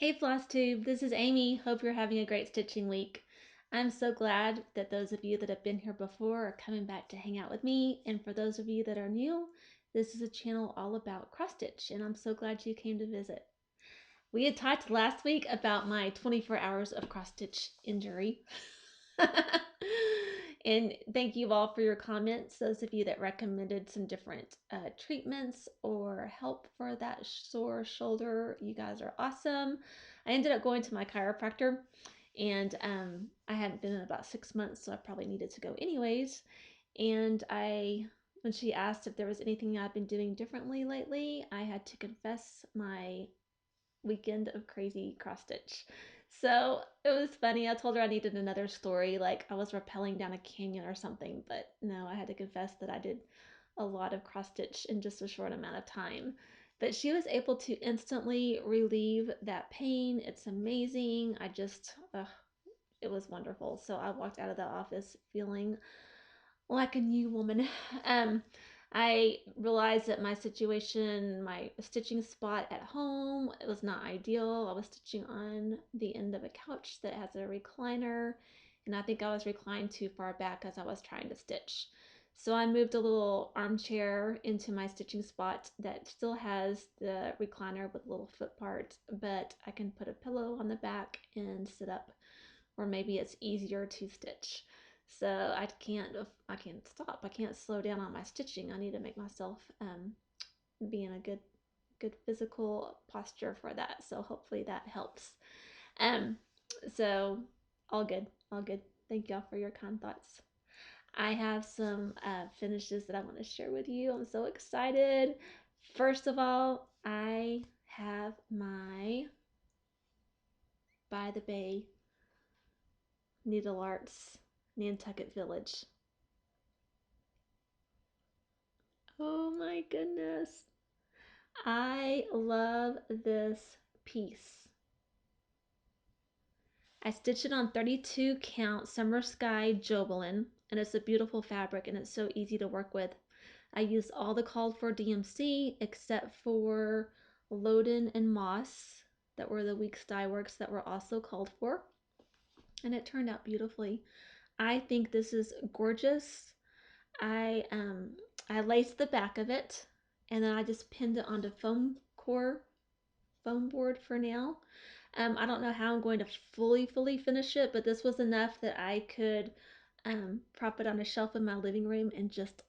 Hey Flosstube, this is Amy. Hope you're having a great stitching week. I'm so glad that those of you that have been here before are coming back to hang out with me. And for those of you that are new, this is a channel all about cross stitch, and I'm so glad you came to visit. We had talked last week about my 24 hours of cross stitch injury. And thank you all for your comments, those of you that recommended some different treatments or help for that sore shoulder. You guys are awesome. I ended up going to my chiropractor, and I hadn't been in about 6 months, so I probably needed to go anyways. And when she asked if there was anything I've been doing differently lately, I had to confess my weekend of crazy cross stitch. So it was funny. I told her I needed another story, like I was rappelling down a canyon or something, but no, I had to confess that I did a lot of cross stitch in just a short amount of time. But she was able to instantly relieve that pain. It's amazing. It was wonderful. So I walked out of the office feeling like a new woman. Um, I realized that my situation, my stitching spot at home, it was not ideal. I was stitching on the end of a couch that has a recliner, and I think I was reclined too far back as I was trying to stitch. So I moved a little armchair into my stitching spot that still has the recliner with a little foot part, but I can put a pillow on the back and sit up, or maybe it's easier to stitch. So I can't stop. I can't slow down on my stitching. I need to make myself be in a good physical posture for that. So hopefully that helps. Um, so all good, all good. Thank y'all for your kind thoughts. I have some finishes that I want to share with you. I'm so excited. First of all, I have my By the Bay Needlearts Nantucket Village. Oh my goodness. I love this piece. I stitched it on 32 count Summer Sky Jobelan, and it's a beautiful fabric and it's so easy to work with. I used all the called for DMC except for Loden and Moss that were the weak dye works that were also called for, and it turned out beautifully. I think this is gorgeous. I um I laced the back of it, and then I just pinned it onto foam board for now. I don't know how I'm going to fully finish it, but this was enough that I could prop it on a shelf in my living room and just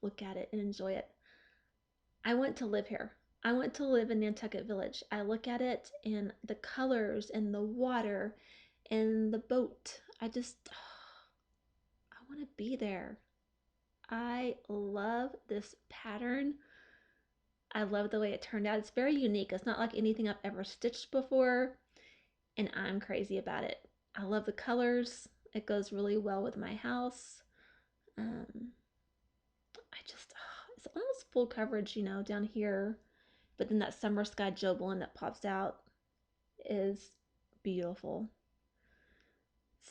look at it and enjoy it. I want to live here. I want to live in Nantucket Village. I look at it and the colors and the water and the boat. I want to be there. I love this pattern. I love the way it turned out. It's very unique. It's not like anything I've ever stitched before, and I'm crazy about it. I love the colors. It goes really well with my house. Um, it's almost full coverage, down here, but then that Summer Sky Jobelan that pops out is beautiful.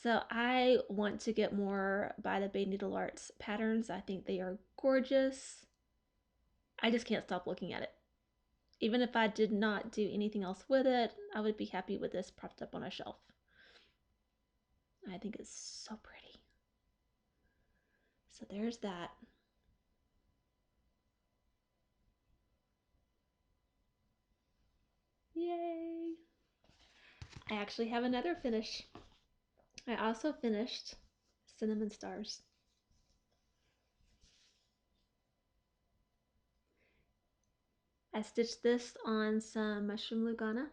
So I want to get more By the Bay Needlearts patterns. I think they are gorgeous. I just can't stop looking at it. Even if I did not do anything else with it, I would be happy with this propped up on a shelf. I think it's so pretty. So there's that. Yay! I actually have another finish. I also finished Cinnamon Stars. I stitched this on some Mushroom Lugana.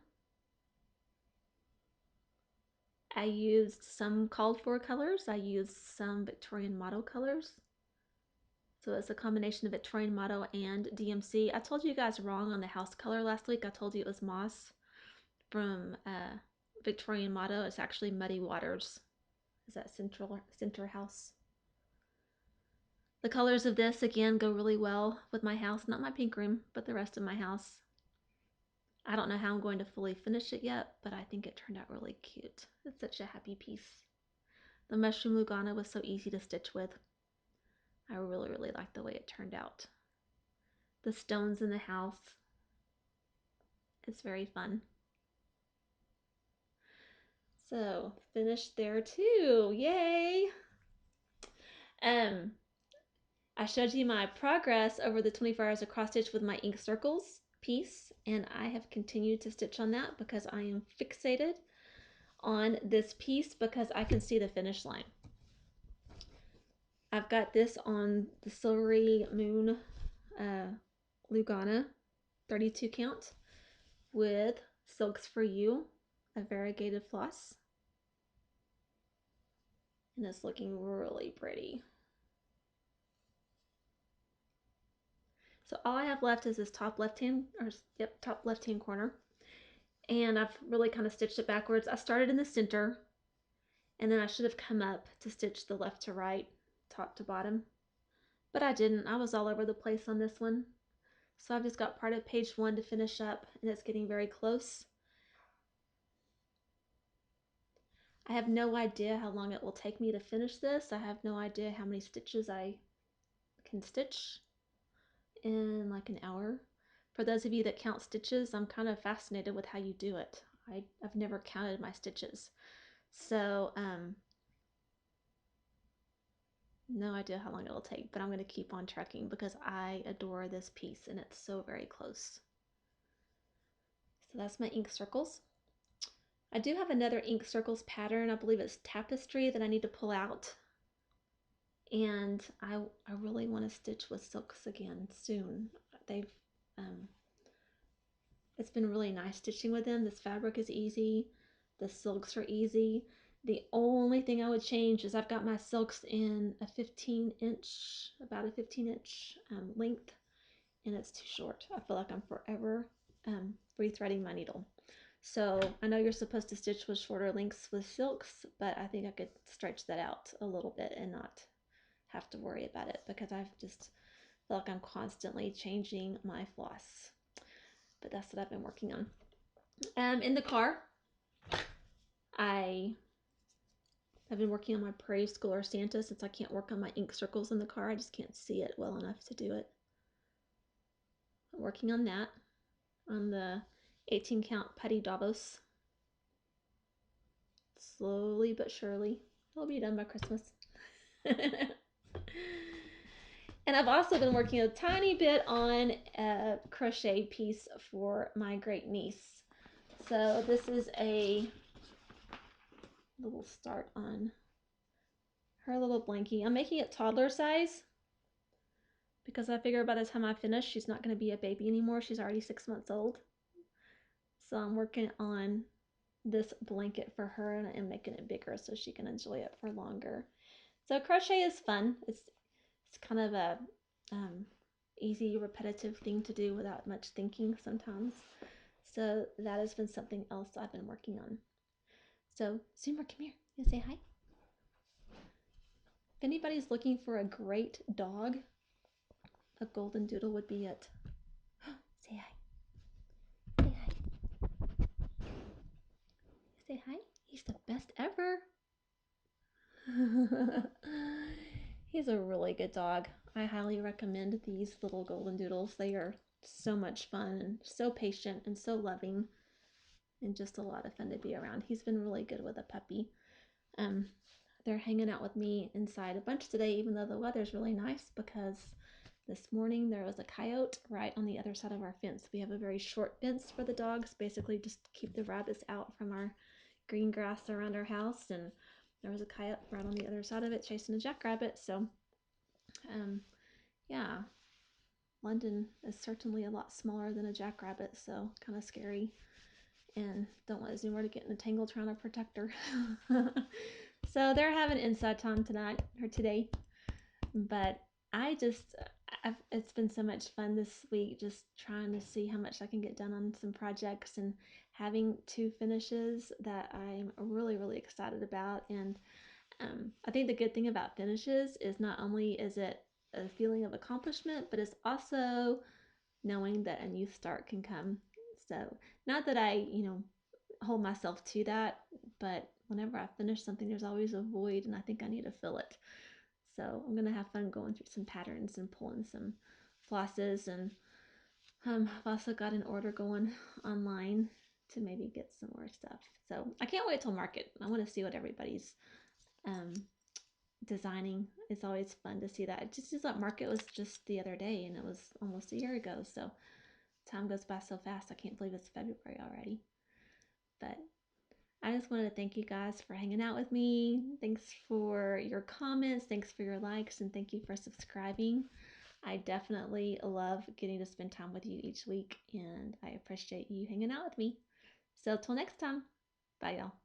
I used some called for colors. I used some Victorian Motto colors. So it's a combination of Victorian Motto and DMC. I told you guys wrong on the house color last week. I told you it was Moss from Victorian Motto. It's actually Muddy Waters. Is that center house? The colors of this, again, go really well with my house. Not my pink room, but the rest of my house. I don't know how I'm going to fully finish it yet, but I think it turned out really cute. It's such a happy piece. The Mushroom Lugana was so easy to stitch with. I really like the way it turned out. The stones in the house. It's very fun. So finished there too. Yay! I showed you my progress over the 24 hours of cross stitch with my ink circles piece, and I have continued to stitch on that because I am fixated on this piece because I can see the finish line. I've got this on the Silvery Moon Lugana 32 count with Silks for You, a variegated floss, and it's looking really pretty. So all I have left is this top left-hand, top left-hand corner. And I've really kind of stitched it backwards. I started in the center, and then I should have come up to stitch the left to right, top to bottom. But I didn't. I was all over the place on this one. So I've just got part of page 1 to finish up, and it's getting very close. I have no idea how long it will take me to finish this. I have no idea how many stitches I can stitch in like an hour. For those of you that count stitches, I'm kind of fascinated with how you do it. I've never counted my stitches. So, no idea how long it'll take, but I'm going to keep on trucking because I adore this piece and it's so very close. So that's my ink circles. I do have another ink circles pattern. I believe it's tapestry that I need to pull out. And I really want to stitch with silks again soon. It's been really nice stitching with them. This fabric is easy. The silks are easy. The only thing I would change is I've got my silks in a 15-inch, about a 15-inch length, and it's too short. I feel like I'm forever rethreading my needle. So I know you're supposed to stitch with shorter lengths with silks, but I think I could stretch that out a little bit and not have to worry about it because I've just feel like I'm constantly changing my floss. But that's what I've been working on. In the car, I have been working on my Prairie Scholar Santa since I can't work on my ink circles in the car. I just can't see it well enough to do it. I'm working on that on the 18 count Khaki Davos. Slowly but surely. It'll be done by Christmas. And I've also been working a tiny bit on a crochet piece for my great niece. So this is a little start on her little blankie. I'm making it toddler size because I figure by the time I finish, she's not going to be a baby anymore. She's already 6 months old. So I'm working on this blanket for her and I'm making it bigger so she can enjoy it for longer. So crochet is fun. It's kind of a easy, repetitive thing to do without much thinking sometimes. So that has been something else I've been working on. So Zoomer, come here. You say hi? If anybody's looking for a great dog, a golden doodle would be it. Say hi. Say hi. Say hi. He's the best ever. He's a really good dog. I highly recommend these little golden doodles. They are so much fun and so patient and so loving and just a lot of fun to be around. He's been really good with a puppy. They're hanging out with me inside a bunch today, even though the weather's really nice because this morning there was a coyote right on the other side of our fence. We have a very short fence for the dogs, basically just keep the rabbits out from our green grass around our house, and there was a coyote right on the other side of it chasing a jackrabbit. So yeah, London is certainly a lot smaller than a jackrabbit, so kind of scary, and don't want Zoomer to get in a tangle trying to protect her. So they're having inside time today, but it's been so much fun this week just trying to see how much I can get done on some projects and having 2 finishes that I'm really, really excited about. And I think the good thing about finishes is not only is it a feeling of accomplishment, but it's also knowing that a new start can come. So not that I, hold myself to that, but whenever I finish something, there's always a void and I think I need to fill it. So I'm going to have fun going through some patterns and pulling some flosses. And I've also got an order going online to maybe get some more stuff. So I can't wait till market. I want to see what everybody's designing. It's always fun to see that. It just that market was just the other day, and it was almost a year ago. So time goes by so fast. I can't believe it's February already. But I just wanted to thank you guys for hanging out with me. Thanks for your comments. Thanks for your likes, and thank you for subscribing. I definitely love getting to spend time with you each week, and I appreciate you hanging out with me. So till next time, bye y'all.